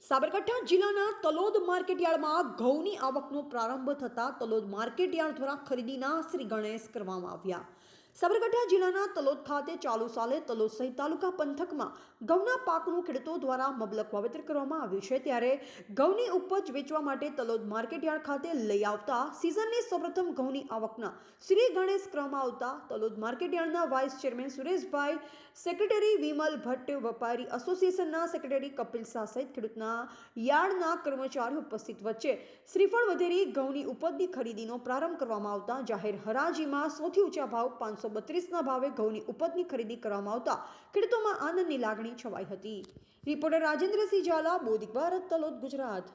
સાબરકાંઠા જિલ્લાના તલોદ માર્કેટયાર્ડમાં ઘઉંની આવકનો પ્રારંભ થતાં તલોદ માર્કેટયાર્ડ દ્વારા ખરીદીના શ્રી ગણેશ કરવામાં આવ્યા। સાબરકાંઠા જિલ્લાના તલોદ ખાતે ચાલુ સાલે તલોદ સહિત તાલુકા પંથકમાં ઘઉંના પાકનું ખેડૂતો દ્વારા મબલક વાવેતર કરવામાં આવ્યું છે, ત્યારે ઘઉંની ઉપજ વેચવા માટે તલોદ માર્કેટયાર્ડ ખાતે લઈ આવતા સિઝનની સૌપ્રથમ ઘઉંની આવકના શ્રી ગણેશ કરવામાં આવતા તલોદ માર્કેટયાર્ડના vice chairman Sureshbhai, secretary Vimal Bhatt, વેપારી એસોસિએશનના સેક્રેટરી કપિલ શાહ સહિત ખેડૂતના યાર્ડના કર્મચારીઓ ઉપસ્થિત વચ્ચે શ્રીફળ વધેરી ઘઉંની ઉપજની ખરીદીનો પ્રારંભ કરવામાં આવતા જાહેર હરાજીમાં સૌથી ઊંચા ભાવ 532ના ભાવે ઘઉંની ઉપજની ખરીદી કરવામાં આવતા ખેડૂતોમાં આનંદની લાગણી છવાઈ હતી। રિપોર્ટર રાજેન્દ્રસિંહ ઝાલા, બોધિક ભારત, તલોદ, ગુજરાત।